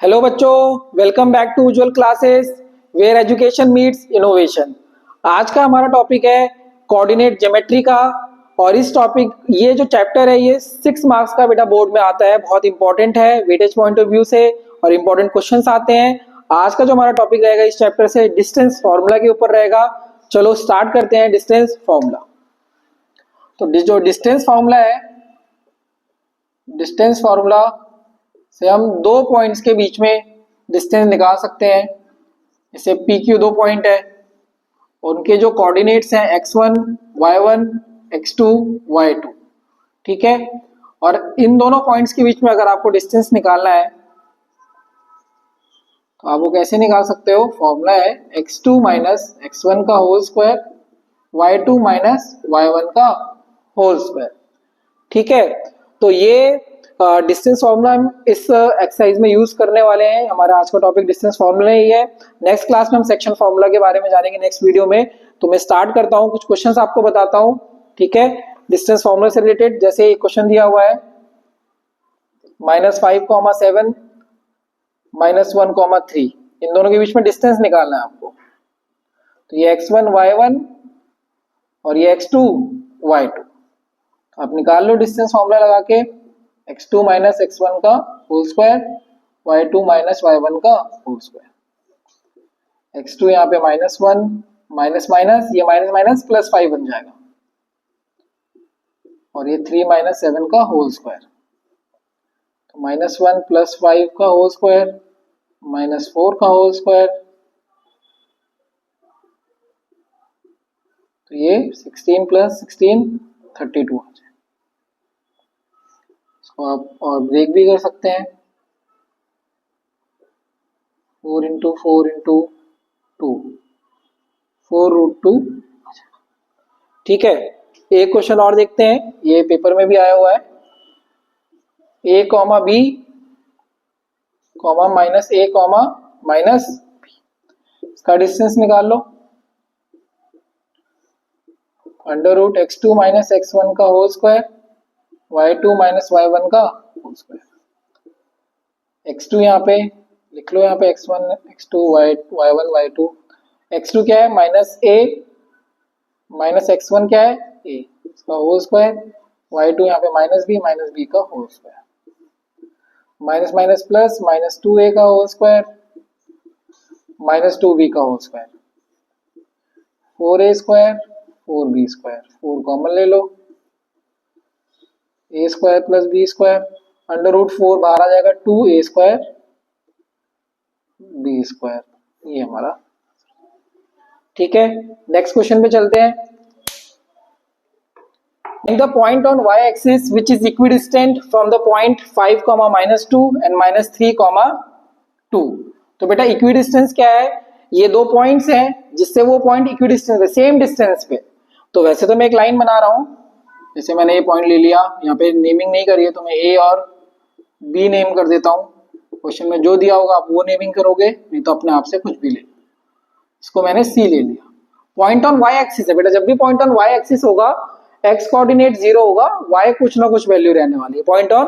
Hello बच्चों, welcome back to Ujjwal classes where education meets innovation. आज का हमारा टॉपिक है कोऑर्डिनेट ज्योमेट्री का। और इस टॉपिक ये जो चैप्टर है ये 6 मार्क्स का बेटा बोर्ड में आता है, बहुत इंपॉर्टेंट है वेटेज पॉइंट ऑफ व्यू से और इंपॉर्टेंट क्वेश्चंस आते हैं। आज का जो हमारा टॉपिक रहेगा इस चैप्टर से डिस्टेंस फार्मूला के ऊपर रहेगा। चलो स्टार्ट करते हैं डिस्टेंस फार्मूला। तो जो डिस्टेंस फार्मूला है, डिस्टेंस फार्मूला से हम दो पॉइंट्स के बीच में डिस्टेंस निकाल सकते हैं। जैसे पी क्यू दो पॉइंट है, उनके जो कोऑर्डिनेट्स हैं x1 y1 x2 y2, ठीक है। और इन दोनों पॉइंट्स के बीच में अगर आपको डिस्टेंस निकालना है तो आप वो कैसे निकाल सकते हो? फॉर्मूला है x2 माइनस x1 का whole square y2 minus y1 का होल स्क्वायर, ठीक है। तो ये डिस्टेंस फार्मूला हम इस एक्सरसाइज में यूज करने वाले हैं। हमारा आज का टॉपिक डिस्टेंस फार्मूला ही है। नेक्स्ट क्लास में हम सेक्शन फार्मूला के बारे में जानेंगे नेक्स्ट वीडियो में। तो मैं स्टार्ट करता हूं, कुछ क्वेश्चंस आपको बताता हूं, ठीक है, डिस्टेंस फार्मूला से रिलेटेड। जैसे एक क्वेश्चन दिया हुआ है -5,7 -1,3, इन दोनों के बीच में डिस्टेंस निकालना है आपको। तो ये x1 y1 और ये x2 y2, आप निकाल लो डिस्टेंस फार्मूला लगा के। x2 माइनस x1 का whole square y2 minus y1 का होल स्क्वायर। x2 यहाँ पे -1 माइनस माइनस, ये माइनस माइनस प्लस 5 बन जाएगा, और ये 3 माइनस 7 का होल स्क्वायर। तो -1 प्लस 5 का होल स्क्वायर -4 का होल स्क्वायर, तो ये 16 प्लस 16 32 आ जाए। इसको आप और ब्रेक भी कर सकते हैं, 4 इंटू 4 इंटू 2, 4√2, ठीक है। एक क्वेश्चन और देखते हैं, ये पेपर में भी आया हुआ है। a comma B comma minus A comma minus B, इसका डिस्टेंस निकाल लो। √x2 माइनस x1 का whole square y2 minus y1 का होल स्क्वायर। x2 यहाँ पे लिख लो, यहाँ पे x1 x2 y1 y2। x2 क्या है? माइनस ए माइनस x1 क्या है? a, इसका होल स्क्वायर। y2 यहाँ पे माइनस बी का whole square. Minus minus plus -2a का होल स्क्वायर -2b का whole square. 4a square 4b square, 4 common ले लो, a square plus b square, √4 बाहर आ जाएगा, 2a स्क्वायर b स्क्वायर, ये हमारा, ठीक है। नेक्स्ट क्वेश्चन पे चलते हैं। In the point on y-axis which is equidistant from the point 5, -2 and -3, 2। तो बेटा इक्विडिस्टेंस क्या है? ये दो पॉइंट्स हैं जिससे वो पॉइंट इक्विडिस्टेंस है, सेम डिस्टेंस पे। तो वैसे तो मैं एक लाइन बना रहा हूं, जैसे मैंने ये पॉइंट ले लिया, यहाँ पे नेमिंग नहीं करी है तो मैं ए और बी नेम कर देता हूँ। क्वेश्चन में जो दिया होगा आप वो नेमिंग करोगे, नहीं तो अपने आप से कुछ भी ले। इसको मैंने सी ले लिया। पॉइंट ऑन वाई एक्सिस है बेटा, जब भी पॉइंट ऑन वाई एक्सिस होगा x कोऑर्डिनेट 0 होगा, y कुछ ना कुछ वैल्यू रहने वाली है। पॉइंट ऑन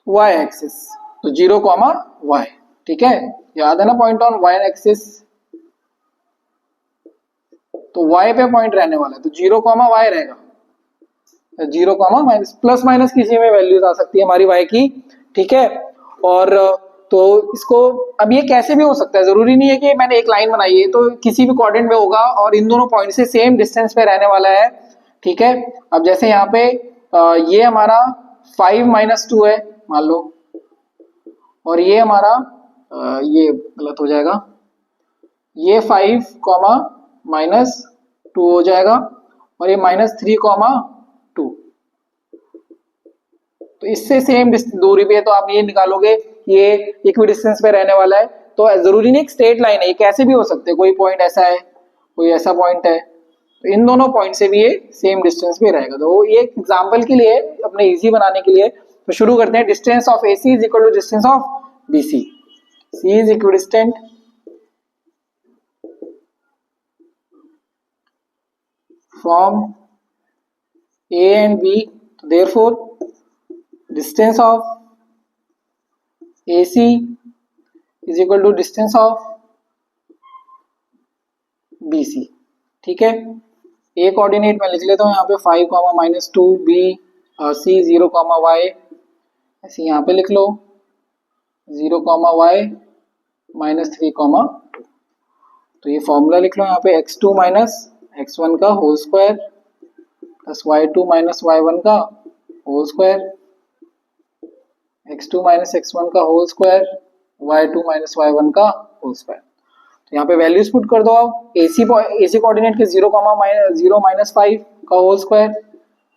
y एक्सिस तो 0, y, ठीक है, याद है ना। पॉइंट ऑन y एक्सिस तो y पे पॉइंट रहने वाला है, तो 0, y रहेगा। 0, माइनस प्लस माइनस किसी में वैल्यूज आ सकती है हमारी y की, ठीक है। और तो इसको अब ये कैसे भी हो सकता है, जरूरी नहीं है कि मैंने एक लाइन बनाई है, तो किसी भी कोऑर्डिनेट में होगा और इन दोनों पॉइंट से सेम डिस्टेंस पे रहने वाला है, ठीक है। अब जैसे यहाँ पे ये हमारा 5 - 2 है मान लो, और ये हमारा ये गलत हो जाएगा, ये 5, -2 हो जाएगा, और ये -3, 2। तो इससे सेम दूरी पे है, तो आप ये निकालोगे ये इक्विडिस्टेंस पे रहने वाला है। तो जरूरी नहीं स्ट्रेट लाइन है, ये कैसे भी हो सकते हैं, कोई पॉइंट ऐसा है कोई ऐसा पॉइंट है, तो इन दोनों पॉइंट से भी ये सेम डिस्टेंस पे रहेगा। तो ये एग्जांपल के लिए, अपने इजी बनाने के लिए, तो शुरू करते हैं। Distance of AC is equal to distance of BC। C is equidistant from A and B, therefore distance of AC is equal to distance of B C. ठीक है, ए कोऑर्डिनेट में लिख लेता हूँ यहाँ पे 5 comma minus two, B C 0 comma Y, ऐसे यहाँ पे लिख लो 0 कॉमा वाई माइनस 3 कॉमा 2। तो ये फॉर्मूला लिख लो यहाँ पे x2 माइनस x1 का whole square plus y2 minus y1 का whole square, x2 minus x1 का whole square, y2 minus y1 का होल स्क्वायर। तो यहाँ पे वैल्यूज पुट कर दो आप, एसी कोऑर्डिनेट के 0 माइनस 5 का whole square,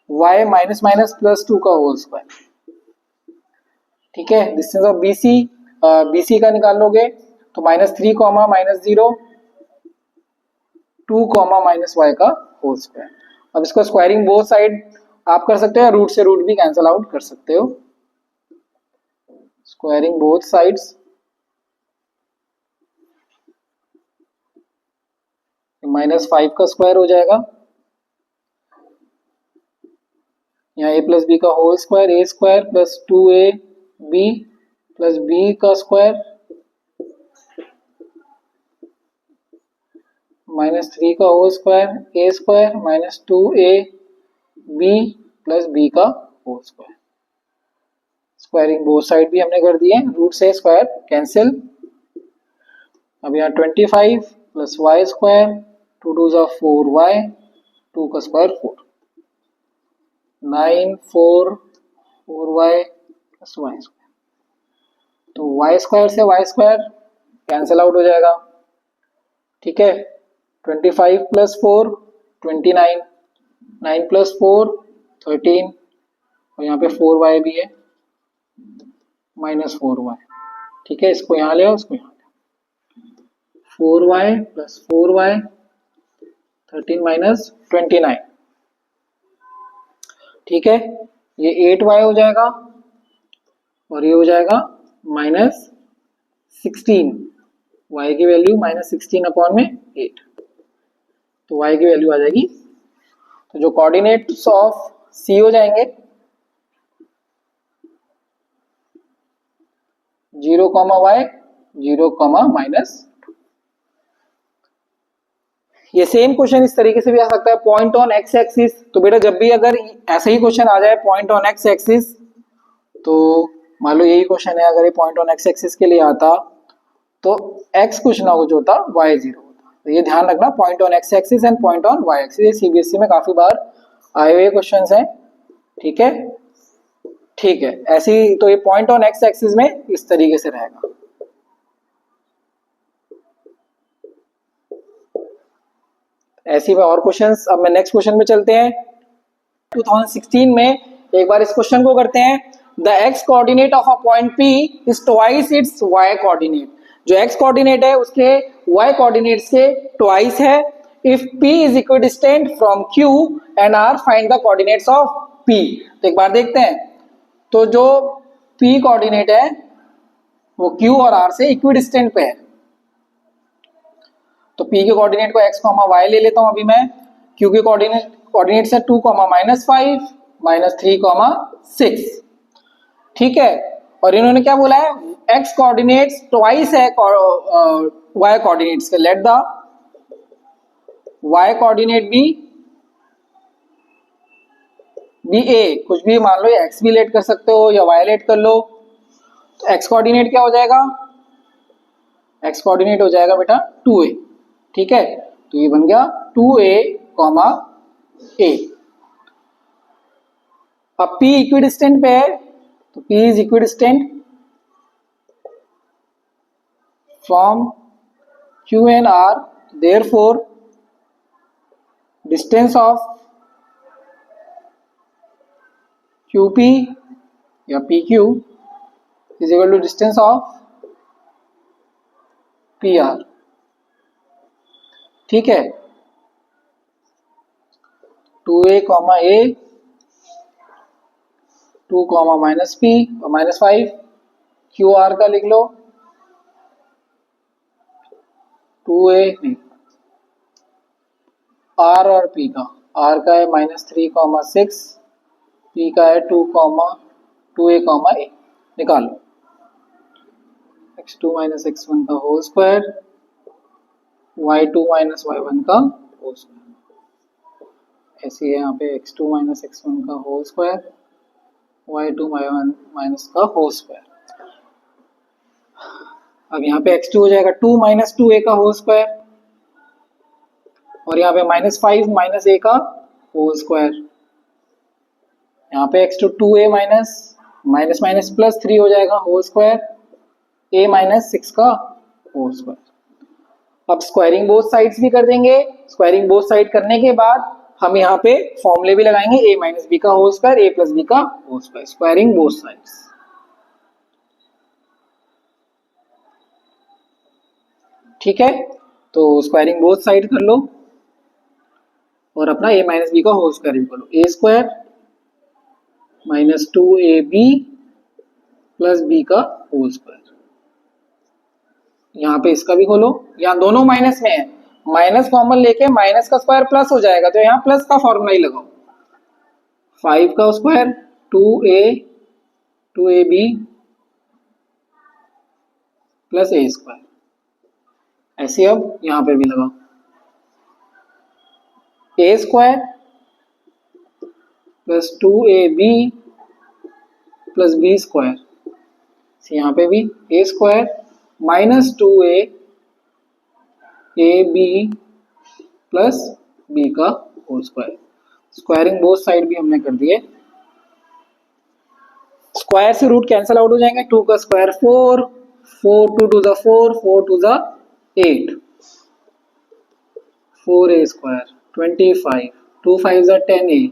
y minus minus plus 2 का होल स्क्वायर। ठीक है, डिस्टेंस ऑफ बीसी का निकाल लोगे तो minus 3 comma minus 0, 2 comma minus Y का होल स्क्वायर। अब इसको स्क्वायरिंग बोथ साइड आप कर सकते हो, रूट से रूट भी कैंसिल आउट कर सकते हो। स्क्वायरिंग बोथ साइड्स, माइनस 5 का स्क्वायर हो जाएगा, यहाँ a प्लस बी का whole square, A square plus 2a B plus B का स्क्वायर माइनस 3 का whole square, A square minus 2a B plus B का whole square. Squaring both side भी हमने कर दिए, रूट से स्क्वायर कैंसिल। अब यहाँ 25 प्लस वाई स्क्वायर, 2 टू जा 4y, 2 का square 4, 9 4 4y plus Y square. तो वाई स्क्वायर से वाई स्क्वायर कैंसिल आउट हो जाएगा। ठीक है, 25 प्लस 4 29, 9 प्लस 4 13, और यहाँ पे 4y भी है माइनस 4y। ठीक है, इसको यहाँ ले आओ, इसको यहाँ ले आओ, 4y प्लस 4y 13 माइनस 29। ठीक है, ये 8y हो जाएगा और ये हो जाएगा माइनस 16, y की वैल्यू माइनस 16 अपॉन में 8, तो y की वैल्यू आ जाएगी। तो जो कोऑर्डिनेट्स ऑफ C हो जाएंगे 0 कॉमा y 0 कॉमा माइनस। ये सेम क्वेश्चन इस तरीके से भी आ सकता है, पॉइंट ऑन एक्स एक्सिस। तो बेटा जब भी अगर ऐसा ही क्वेश्चन आ जाए पॉइंट ऑन एक्स एक्सिस, तो मान लो यही क्वेश्चन है, अगर ये पॉइंट ऑन एक्स एक्सिस के लिए आता तो x कुछ ना कुछ होता, y 0 होता। तो ये ध्यान रखना, point on x axis and point on y axis, ये सीबीएसई में काफी बार आए हुए क्वेश्चंस हैं। ठीक है, ठीक है, ऐसी तो ये पॉइंट ऑन एक्स एक्सिस में इस तरीके से रहेगा। ऐसी में और क्वेश्चंस, अब मैं नेक्स्ट क्वेश्चन में चलते हैं। 2016 में एक बार इस क्वेश्चन को करते हैं, the x coordinate of a point P is twice its y coordinate. जो x कोऑर्डिनेट है उसके y कोऑर्डिनेट से ट्वाइस है। If P is equidistant from Q and R, find the coordinates of P। तो एक बार देखते हैं, तो जो P कोऑर्डिनेट है वो Q और R से इक्विडिस्टेंट पे है। तो P के कोऑर्डिनेट को x, y ले लेता हूं अभी मैं। Q के कोऑर्डिनेट से 2, -5 -3, 6। ठीक है, और इन्होंने क्या बोला है, x कोऑर्डिनेट्स ट्वाइस है y कोऑर्डिनेट्स के। Let the y coordinate be a, कुछ भी मान लो, x भी लेट कर सकते हो या y लेट कर लो। तो x कोऑर्डिनेट क्या हो जाएगा, x कोऑर्डिनेट हो जाएगा बेटा 2a। ठीक है, तो ये बन गया 2a, a। अब P इक्विडिस्टेंट पे है, तो P is equidistant from Q and R, therefore distance of QP या PQ is equal to distance of PR। ठीक है, 2a, a 2, -p और -5, QR का लिख लो 2a, R और P का, R का है -3, 6, P का है 2a, a। निकाल लो, x2 माइनस x1 का whole square, y2 minus y1 का होल स्क्वायर। ऐसे है यहाँ पे x2 माइनस x1 का whole square, y2 y1 minus का होल स्क्वायर। अब यहाँ पे x2 हो जाएगा 2 माइनस 2a का होल स्क्वायर, और यहाँ पे माइनस 5 माइनस a का होल स्क्वायर। यहाँ पे x2 2a minus minus minus plus 3 हो जाएगा होल स्क्वायर, a माइनस 6 का होल स्क्वायर। अब स्क्वायरिंग बोथ साइड्स भी कर देंगे। स्क्वायरिंग बोथ साइड करने के बाद हम यहाँ पे फॉर्मूले भी लगाएंगे, a माइनस बी का whole square, a plus B का whole square, squaring both sides. ठीक है, तो स्क्वायरिंग बोथ साइड कर लो और अपना a माइनस बी का होल स्क्वायर भी कर लो। a square minus 2ab plus B का होल स्क्वायर। यहाँ पे इसका भी खोलो, यहाँ दोनों माइनस में है, माइनस कॉमन लेके माइनस का स्क्वायर प्लस हो जाएगा, तो यहाँ प्लस का फॉर्मूला ही लगाओ। 5 का square 2ab plus a square. ऐसे अब यहाँ पे भी लगाओ a square plus 2ab plus B square. यहाँ पे भी a square minus 2ab plus b का whole square. Squaring both side भी हमने कर दिए। स्क्वायर से रूट कैंसिल आउट हो जाएंगे। 2 का स्क्वायर 4, 4 2 टू द 4, 4 टू द 8, 4a स्क्वायर 25, 2 5 द 10a,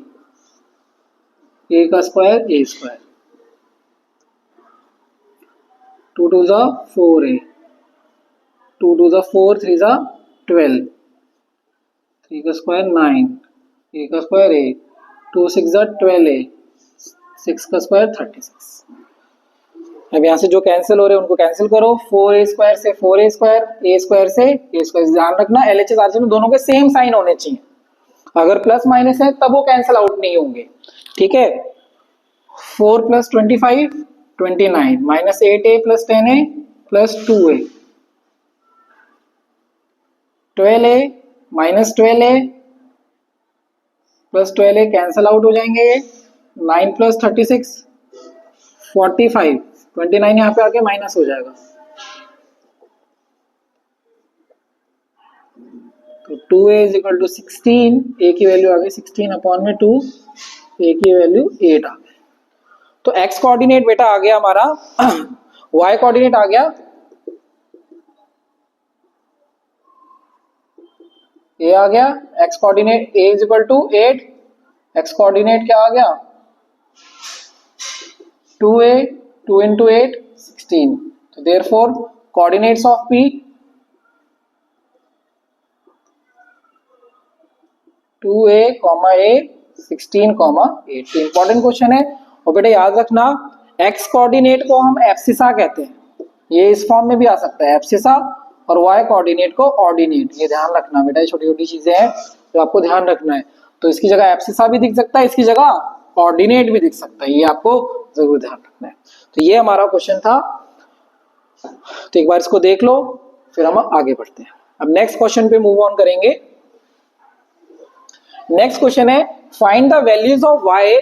a का स्क्वायर a स्क्वायर, 2 टू द 4a, 2 टू द 4 3 द 12, 3 का स्क्वायर 9, a का स्क्वायर a, 2 6 द 12a, 6 का स्क्वायर 36। अब यहाँ से जो कैंसिल हो रहे हैं उनको कैंसिल करो। 4a स्क्वायर से 4a स्क्वायर, a स्क्वायर से a स्क्वायर। ध्यान रखना LHS RHS में दोनों के सेम साइन होने चाहिए, अगर प्लस माइनस है तब वो कैंसिल आउट नहीं होंगे। ठीक है, 4 plus 25 29 minus 8a plus 10a plus 2a, 12a minus 12a plus 12a cancel out हो जाएंगे। 9 प्लस 36 45, 29 यहाँ पे आके माइनस हो जाएगा, तो 2a is equal to 16, a की वैल्यू आ गई 16 अपॉन में 2, a की वैल्यू 8 आ गई। तो x कोऑर्डिनेट बेटा आ गया हमारा, y कोऑर्डिनेट आ गया, a आ गया, x coordinate a is equal to 8, x coordinate क्या आ गया 2a, 2 into 8 16। तो therefore coordinates of P 2a, a 16, 8। Important question है। और बेटा याद रखना x कोऑर्डिनेट को हम एब्सिसा कहते हैं, ये इस फॉर्म में भी आ सकता है एब्सिसा, और y कोऑर्डिनेट को ऑर्डिनेट। ये ध्यान रखना बेटा, ये छोटी छोटी चीजें हैं जो आपको ध्यान रखना है। तो इसकी जगह एब्सिसा भी दिख सकता है, इसकी जगह ऑर्डिनेट भी दिख सकता है, ये आपको जरूर ध्यान रखना है। तो ये हमारा क्वेश्चन था, तो एक बार इसको देख लो फिर हम आगे बढ़ते हैं। अब नेक्स्ट क्वेश्चन पे मूव ऑन करेंगे। नेक्स्ट क्वेश्चन है find the values of y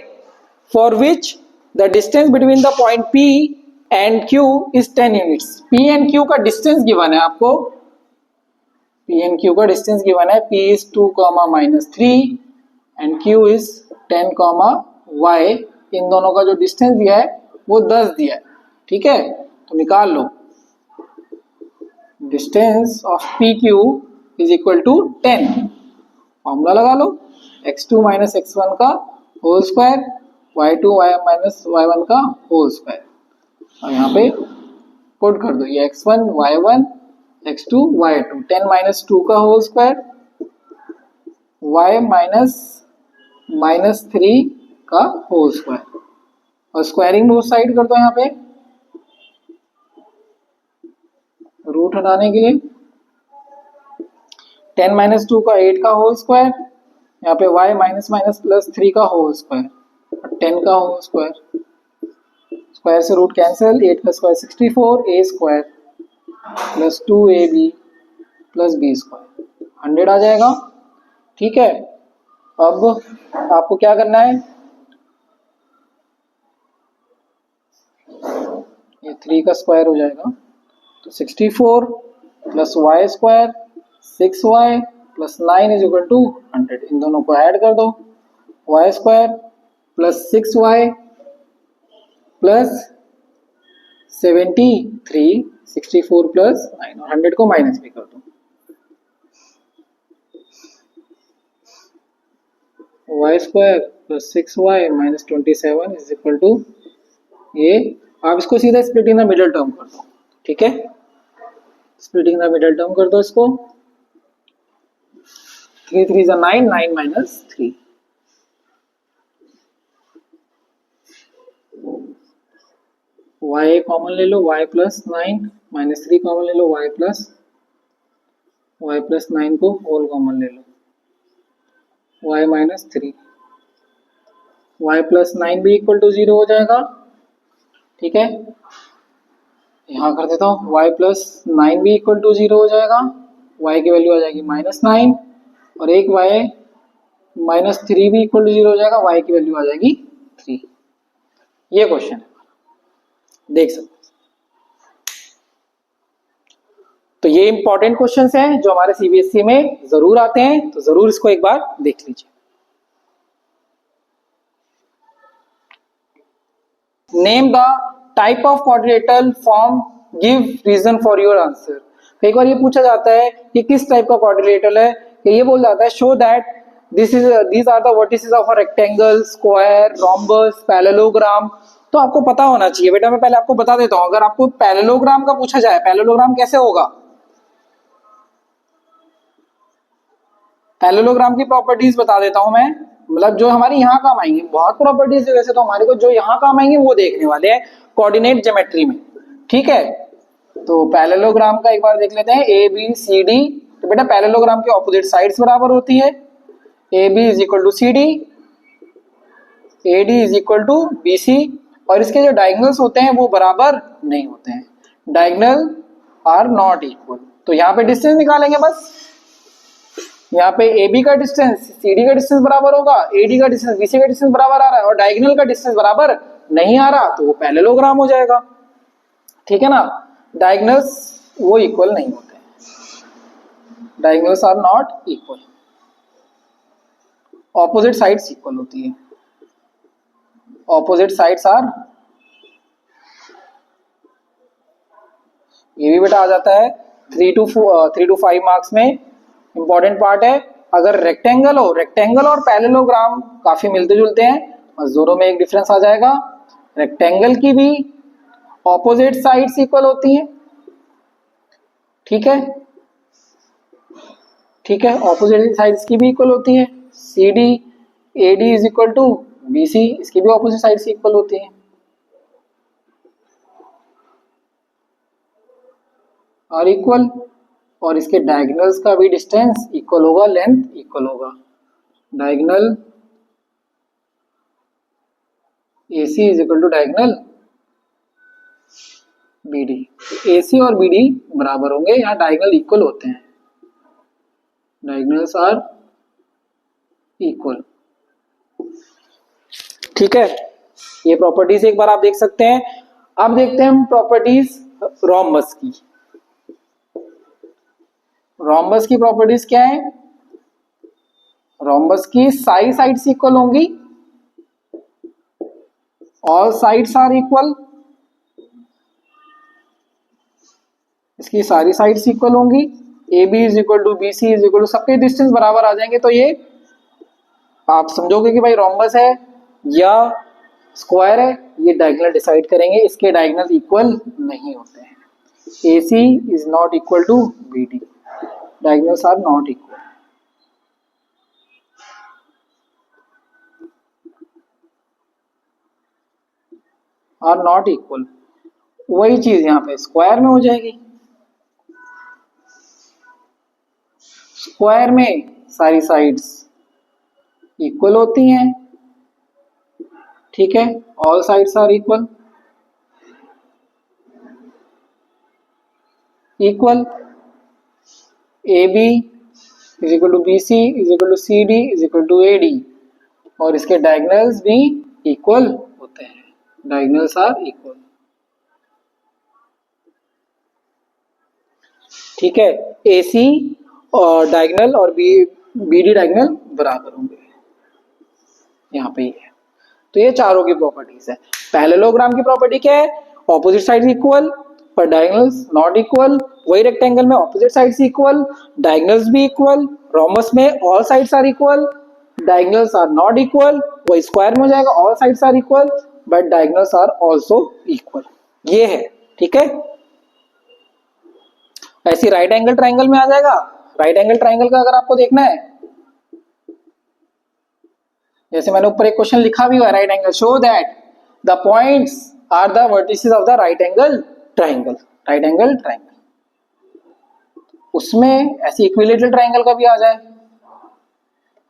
for which the distance between the point P and Q is 10 units. P and Q का डिस्टेंस गिवन है आपको, P एंड Q का distance given है, P is 2, -3 and Q is 10, y। इन दोनों का जो distance दिया है वो 10 दिया है। ठीक है, तो निकाल लो distance of PQ is equal to 10। Formula लगा लो, x2 माइनस x1 का whole square, y2 minus y1 का होल स्क्वायर, और यहाँ पे पुट कर दो ये x1 y1 x2 y2, 10 minus 2 का होल स्क्वायर, y माइनस 3 का होल स्क्वायर, और स्क्वायरिंग बोथ साइड कर दो। यहाँ पे रूट हटाने के लिए 10 माइनस 2 का 8 का होल स्क्वायर, यहाँ पे y माइनस माइनस प्लस 3 का होल स्क्वायर, 10 का होल स्क्वायर, स्क्वायर से रूट कैंसिल, 8 का square 64, a square plus 2ab plus B square 100 आ जाएगा। ठीक है, अब आपको क्या करना है, ये 3 का स्क्वायर हो जाएगा तो 64 plus Y square 6y plus 9 is equal to 100। इन दोनों को ऐड कर दो, Y square plus 6y plus 73, 64 plus 9 और 100 को माइनस भी कर दो, Y square plus 6y minus 27 is equal to ये। आप इसको सीधा स्प्लिटिंग द मिडिल टर्म कर दो। ठीक है, स्प्लिटिंग द मिडिल टर्म कर दो इसको, 3 3 जा 9, 9 माइनस 3, y कॉमन ले लो, y प्लस 9 माइनस 3 कॉमन ले लो, y प्लस 9 को होल कॉमन ले लो, y माइनस 3, y प्लस 9 भी इक्वल टू 0 हो जाएगा। ठीक है, यहाँ कर देता हूँ, y प्लस 9 भी इक्वल टू 0 हो जाएगा, y की वैल्यू आ जाएगी माइनस 9 और एक y माइनस 3 भी इक्वल टू 0 हो जाएगा, y की वैल्यू आ जाएगी 3। ये क्वेश्चन है, देख सकते हैं। तो ये इंपॉर्टेंट क्वेश्चंस हैं जो हमारे सीबीएसई में जरूर आते हैं, तो जरूर इसको एक बार देख लीजिए। Name the type of quadrilateral form, give reason for your answer. कई बार ये पूछा जाता है कि किस टाइप का क्वाड्रिलेटरल है, कि ये बोल जाता है show that these are the vertices of a rectangle, square, rhombus, parallelogram। तो आपको पता होना चाहिए बेटा, मैं पहले आपको बता देता हूं, अगर आपको पैरेललोग्राम का पूछा जाए, पैरेललोग्राम कैसे होगा, पैरेललोग्राम की प्रॉपर्टीज बता देता हूं मैं, मतलब जो हमारी यहाँ काम आएंगी, बहुत प्रॉपर्टीज है वैसे तो हमारे को, जो यहाँ काम आएंगे वो देखने वाले हैं कोऑर्डिनेट ज्योमेट्री में। ठीक है, तो पैरेललोग्राम का एक बार देख लेते हैं, ए बी सी डी। तो बेटा पैरेललोग्राम की ऑपोजिट साइड्स बराबर होती है, A B is equal to C D, A D is equal to B C, और इसके जो डायगोनल्स होते हैं वो बराबर नहीं होते हैं, डायगोनल आर नॉट इक्वल। तो यहाँ पे डिस्टेंस निकालेंगे बस, यहाँ पे ए बी का डिस्टेंस सी डी का डिस्टेंस बराबर होगा, ए डी का डिस्टेंस बी सी का डिस्टेंस बराबर आ रहा है और डायगोनल का डिस्टेंस बराबर नहीं आ रहा, तो वो पैरेललोग्राम हो जाएगा। ठीक है ना, डायगोनल्स वो इक्वल नहीं होते, diagonals are not equal, opposite sides equal होती है, ऑपोजिट साइड्स आर, ये भी बेटा आ जाता है 3 to 5 मार्क्स में, इंपॉर्टेंट पार्ट है। अगर रेक्टेंगल हो, रेक्टेंगल और पैरेललोग्राम काफी मिलते जुलते हैं, और दोनों में एक डिफरेंस आ जाएगा, रेक्टेंगल की भी ऑपोजिट साइड्स इक्वल होती हैं। ठीक है, ठीक है, ऑपोजिट साइड्स की भी इक्वल होती है, C D A D is equal to B C, इसकी भी ऑपोजिट साइड्स इक्वल होती हैं, और इक्वल, और इसके डायगोनल्स का भी डिस्टेंस इक्वल होगा, लेंथ इक्वल होगा, diagonal AC is equal to diagonal BD, AC और BD बराबर होंगे, यहाँ डायगोनल इक्वल होते हैं, डायगोनल्स आर इक्वल। ठीक है, ये प्रॉपर्टीज एक बार आप देख सकते हैं। अब देखते हैं हम प्रॉपर्टीज रोम्बस की। रोम्बस की प्रॉपर्टीज क्या है, रोम्बस की सारी साइड्स इक्वल होंगी, ऑल साइड्स आर इक्वल, इसकी सारी साइड्स इक्वल होंगी, A B is equal to B C is equal to, सबके डिस्टेंस बराबर आ जाएंगे, तो ये आप समझोगे कि भाई रोम्बस है या स्क्वायर है, ये डायगोनल डिसाइड करेंगे, इसके डायगोनल इक्वल नहीं होते हैं, AC is not equal to BD, diagonals are not equal, are not equal. वही चीज यहाँ पे स्क्वायर में हो जाएगी, स्क्वायर में सारी साइड्स इक्वल होती हैं। ठीक है, all sides are equal, equal A B is equal to B C is equal to C D is equal to A D, और इसके डायगोनल्स भी इक्वल होते हैं, डायगोनल्स आर इक्वल। ठीक है, ए सी और डायगोनल और बी डी डायगोनल बराबर होंगे, यहाँ पे ही है। तो ये चारों की प्रॉपर्टीज है। पैरेललोग्राम की प्रॉपर्टी क्या है? ऑपोजिट साइड इक्वल पर डायगोनल्स नॉट इक्वल। वही रेक्टेंगल में ऑपोजिट साइड्स इक्वल, डायगोनल्स भी इक्वल। रोमस में all sides are equal, diagonals are not equal. वही स्क्वायर में हो जाएगा, all sides are equal but diagonals are also equal. ये है, ठीक है। ऐसी राइट एंगल ट्राइंगल में आ जाएगा। राइट एंगल ट्राइंगल का अगर आपको देखना है, जैसे मैंने ऊपर एक क्वेश्चन लिखा भी हुआ है, right angle show that the points are the vertices of the right angle triangle. Right angle triangle, उसमें ऐसी इक्विलेटरल ट्राइंगल का भी आ जाए।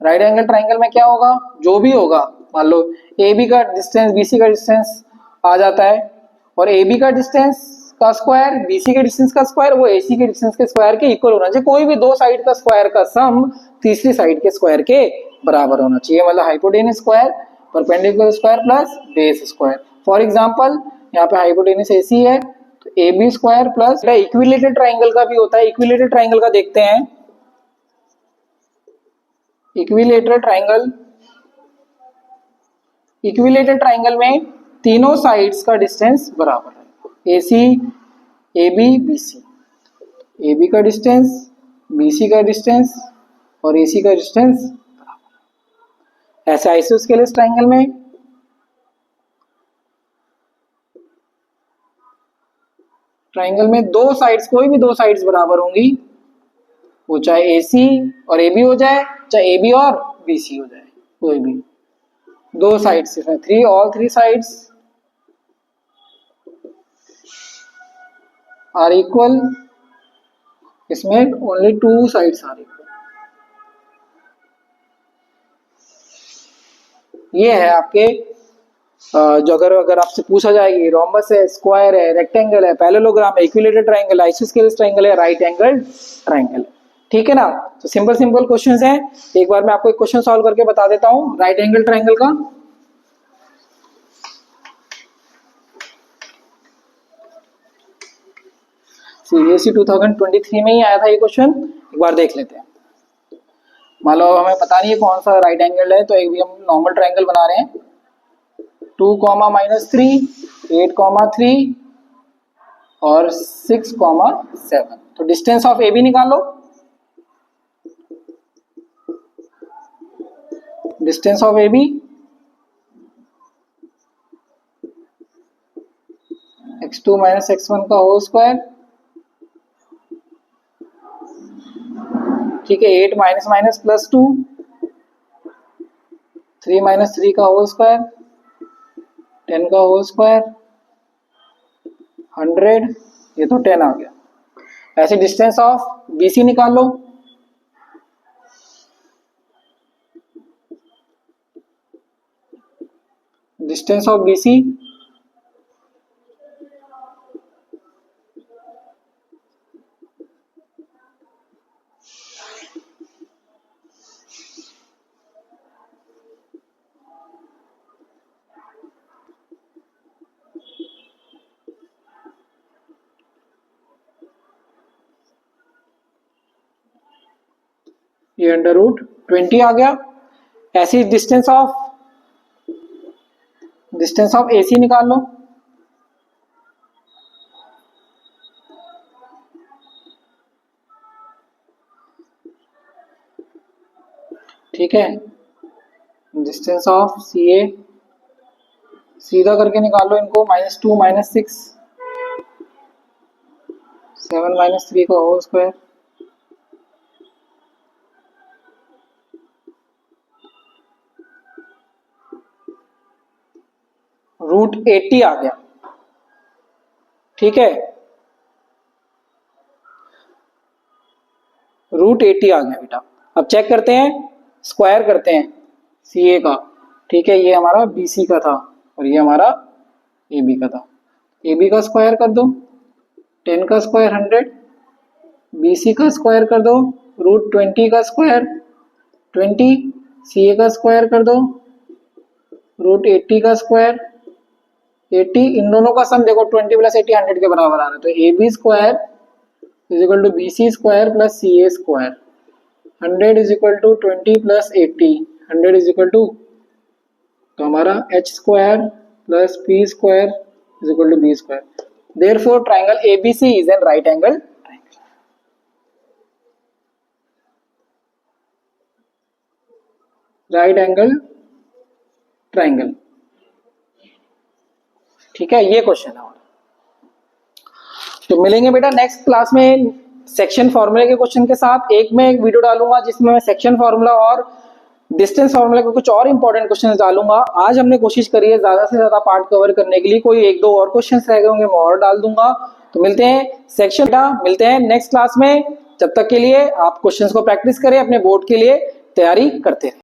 राइट एंगल ट्राइंगल में क्या होगा, जो भी होगा, मान लो ए बी का डिस्टेंस बी सी का डिस्टेंस आ जाता है, और ए बी का डिस्टेंस का स्क्वायर बी सी के डिस्टेंस का स्क्वायर वो ए सी के डिस्टेंस के स्क्वायर के इक्वल होना चाहिए। कोई भी दो साइड का स्क्वायर का सम तीसरी साइड के स्क्वायर के बराबर होना चाहिए, मतलब hypotenuse square perpendicular square plus base square. For example यहाँ पे हाइपोटेनस ए सी है, तो A B square plus equilateral triangle का भी होता है। इक्विलेटरल ट्राइंगल का देखते हैं। इक्विलेटरल ट्राइंगल, इक्विलेटरल ट्राइंगल में तीनों साइड्स का डिस्टेंस बराबर है, A C A B B C. A B का डिस्टेंस बी सी का डिस्टेंस और ए सी का डिस्टेंस बराबर। ऐसे आइसोस्केलेस ट्राइंगल में दो साइड्स, कोई भी दो साइड्स बराबर होंगी, वो चाहे ए सी और ए बी हो जाए, चाहे ए बी और बी सी हो जाए, कोई भी दो साइड्स, इसमें all three sides are equal, इसमें only two sides are equal. ये है आपके जो अगर आपसे पूछा जाएगी रोम्बस है, स्क्वायर है, रेक्टेंगल है, पैरेललोग्राम है, इक्विलेटरल ट्राइंगल, आइसोस्केलेस ट्राइंगल है, राइट एंगल ट्राइंगल है, ठीक है ना। तो सिंपल सिंपल क्वेश्चंस हैं। एक बार मैं आपको एक क्वेश्चन सॉल्व करके बता देता हूं राइट एंगल ट्राइंगल का। सीबीएसई 2023 में ही आया था ये क्वेश्चन, एक बार देख लेते हैं। मान लो हमें पता नहीं है कौन सा राइट एंगल है, तो एक भी हम नॉर्मल ट्राइंगल बना रहे हैं। 2, -3, 8, 3 और 6, 7। तो डिस्टेंस ऑफ ए बी निकालो। Distance of A B x2 - x1 का होल स्क्वायर, ठीक है। 8 -+2, 3 - 3 का होल स्क्वायर, 10 का होल स्क्वायर, 100, ये तो 10 आ गया। ऐसे डिस्टेंस ऑफ BC निकाल लो। डिस्टेंस ऑफ BC ये √20 आ गया। ऐसी डिस्टेंस ऑफ AC निकाल लो। ठीक है, डिस्टेंस ऑफ CA सीधा करके निकाल लो इनको। -2 - 6, 7 - 3 का होल स्क्वायर, √80 आ गया। ठीक है, √80 आ गया बेटा। अब चेक करते हैं, स्क्वायर करते हैं CA का। ठीक है, ये हमारा BC का था और ये हमारा AB का था। AB का स्क्वायर कर दो, 10 का स्क्वायर 100, BC का स्क्वायर कर दो, रूट 20 का स्क्वायर 20, CA का स्क्वायर कर दो, रूट 80 का स्क्वायर 80, इन दोनों का सम देखो 20 प्लस 80 100 के बराबर आ रहा है, तो AB square is equal to BC square plus CA square, 100 is equal to 20 plus 80, 100 is equal to, तो हमारा H square plus P square is equal to B square, therefore triangle ABC is an right angle triangle. Right angle triangle, ठीक है, ये question है। तो मिलेंगे बेटा next class में सेक्शन फॉर्मूले के क्वेश्चन के साथ। एक मैं एक वीडियो डालूंगा जिसमें मैं सेक्शन फॉर्मूला और डिस्टेंस फॉर्मूला के कुछ और इंपॉर्टेंट क्वेश्चंस डालूंगा। आज हमने कोशिश करी है ज्यादा से ज्यादा पार्ट कवर करने के लिए, कोई एक दो और क्वेश्चंस रह गए होंगे मैं और डाल दूंगा। तो मिलते हैं सेक्शन मिलते हैं नेक्स्ट क्लास में। जब तक के लिए आप क्वेश्चंस को प्रैक्टिस करें, अपने बोर्ड के लिए तैयारी करते रहें।